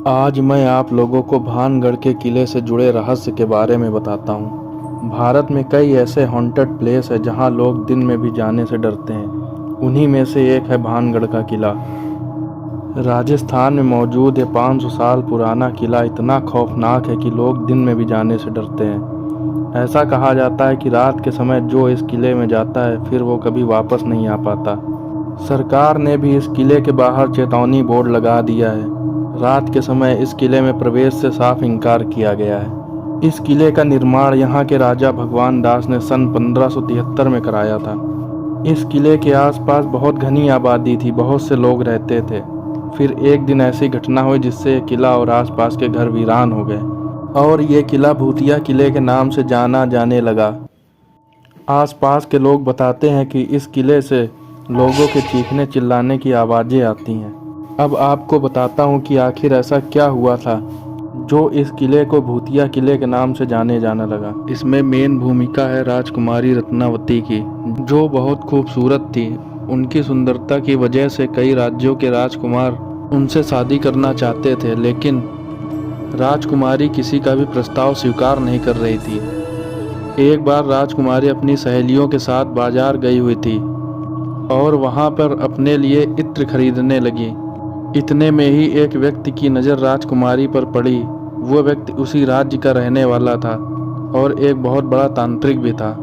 आज मैं आप लोगों को भानगढ़ के किले से जुड़े रहस्य के बारे में बताता हूँ। भारत में कई ऐसे हॉन्टेड प्लेस है जहाँ लोग दिन में भी जाने से डरते हैं। उन्हीं में से एक है भानगढ़ का किला। राजस्थान में मौजूद है 500 साल पुराना किला इतना खौफनाक है कि लोग दिन में भी जाने से डरते हैं। ऐसा कहा जाता है कि रात के समय जो इस किले में जाता है फिर वो कभी वापस नहीं आ पाता। सरकार ने भी इस किले के बाहर चेतावनी बोर्ड लगा दिया है। रात के समय इस किले में प्रवेश से साफ इनकार किया गया है। इस किले का निर्माण यहाँ के राजा भगवान दास ने सन 1573 में कराया था। इस किले के आसपास बहुत घनी आबादी थी, बहुत से लोग रहते थे। फिर एक दिन ऐसी घटना हुई जिससे ये किला और आसपास के घर वीरान हो गए और ये किला भूतिया किले के नाम से जाना जाने लगा। आसपास के लोग बताते हैं कि इस किले से लोगों के चीखने चिल्लाने की आवाज़ें आती हैं। अब आपको बताता हूँ कि आखिर ऐसा क्या हुआ था जो इस किले को भूतिया किले के नाम से जाने जाने लगा। इसमें मेन भूमिका है राजकुमारी रत्नावती की, जो बहुत खूबसूरत थी। उनकी सुंदरता की वजह से कई राज्यों के राजकुमार उनसे शादी करना चाहते थे, लेकिन राजकुमारी किसी का भी प्रस्ताव स्वीकार नहीं कर रही थी। एक बार राजकुमारी अपनी सहेलियों के साथ बाजार गई हुई थी और वहां पर अपने लिए इत्र खरीदने लगी। इतने में ही एक व्यक्ति की नज़र राजकुमारी पर पड़ी। वो व्यक्ति उसी राज्य का रहने वाला था और एक बहुत बड़ा तांत्रिक भी था।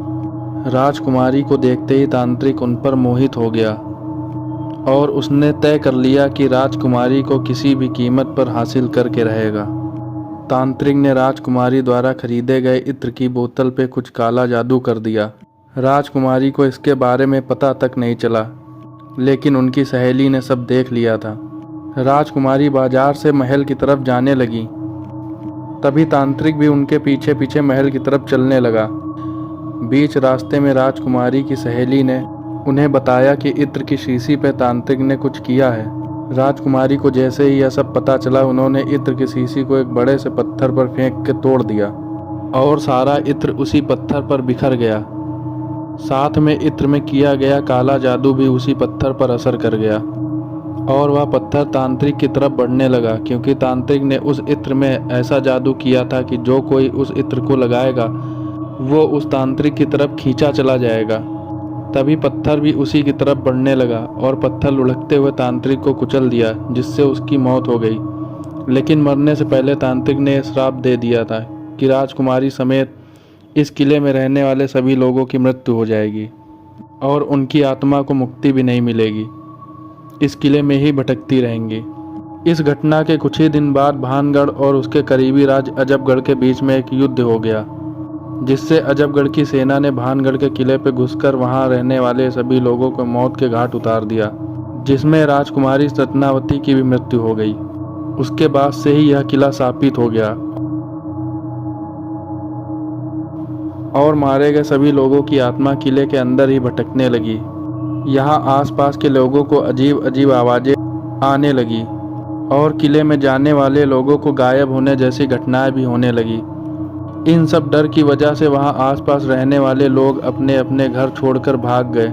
राजकुमारी को देखते ही तांत्रिक उन पर मोहित हो गया और उसने तय कर लिया कि राजकुमारी को किसी भी कीमत पर हासिल करके रहेगा। तांत्रिक ने राजकुमारी द्वारा खरीदे गए इत्र की बोतल पे कुछ काला जादू कर दिया। राजकुमारी को इसके बारे में पता तक नहीं चला, लेकिन उनकी सहेली ने सब देख लिया था। राजकुमारी बाजार से महल की तरफ जाने लगी। तभी तांत्रिक भी उनके पीछे पीछे महल की तरफ चलने लगा। बीच रास्ते में राजकुमारी की सहेली ने उन्हें बताया कि इत्र की शीशी पे तांत्रिक ने कुछ किया है। राजकुमारी को जैसे ही यह सब पता चला, उन्होंने इत्र की शीशी को एक बड़े से पत्थर पर फेंक के तोड़ दिया और सारा इत्र उसी पत्थर पर बिखर गया। साथ में इत्र में किया गया काला जादू भी उसी पत्थर पर असर कर गया और वह पत्थर तांत्रिक की तरफ बढ़ने लगा, क्योंकि तांत्रिक ने उस इत्र में ऐसा जादू किया था कि जो कोई उस इत्र को लगाएगा वो उस तांत्रिक की तरफ खींचा चला जाएगा। तभी पत्थर भी उसी की तरफ बढ़ने लगा और पत्थर लुढ़कते हुए तांत्रिक को कुचल दिया, जिससे उसकी मौत हो गई। लेकिन मरने से पहले तांत्रिक ने श्राप दे दिया था कि राजकुमारी समेत इस किले में रहने वाले सभी लोगों की मृत्यु हो जाएगी और उनकी आत्मा को मुक्ति भी नहीं मिलेगी, इस किले में ही भटकती रहेंगी। इस घटना के कुछ ही दिन बाद भानगढ़ और उसके करीबी राज्य अजबगढ़ के बीच में एक युद्ध हो गया, जिससे अजबगढ़ की सेना ने भानगढ़ के किले पर घुसकर वहां रहने वाले सभी लोगों को मौत के घाट उतार दिया, जिसमें राजकुमारी रत्नावती की भी मृत्यु हो गई। उसके बाद से ही यह किला शापित हो गया और मारे गए सभी लोगों की आत्मा किले के अंदर ही भटकने लगी। यहाँ आसपास के लोगों को अजीब अजीब आवाज़ें आने लगी और किले में जाने वाले लोगों को गायब होने जैसी घटनाएं भी होने लगी। इन सब डर की वजह से वहां आसपास रहने वाले लोग अपने अपने घर छोड़कर भाग गए।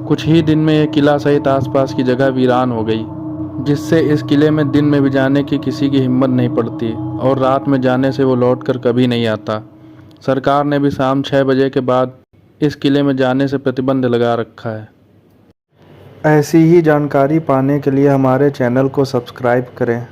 कुछ ही दिन में यह किला सहित आसपास की जगह वीरान हो गई, जिससे इस किले में दिन में भी जाने की किसी की हिम्मत नहीं पड़ती और रात में जाने से वो लौटकर कभी नहीं आता। सरकार ने भी शाम 6 बजे के बाद इस किले में जाने से प्रतिबंध लगा रखा है। ऐसी ही जानकारी पाने के लिए हमारे चैनल को सब्सक्राइब करें।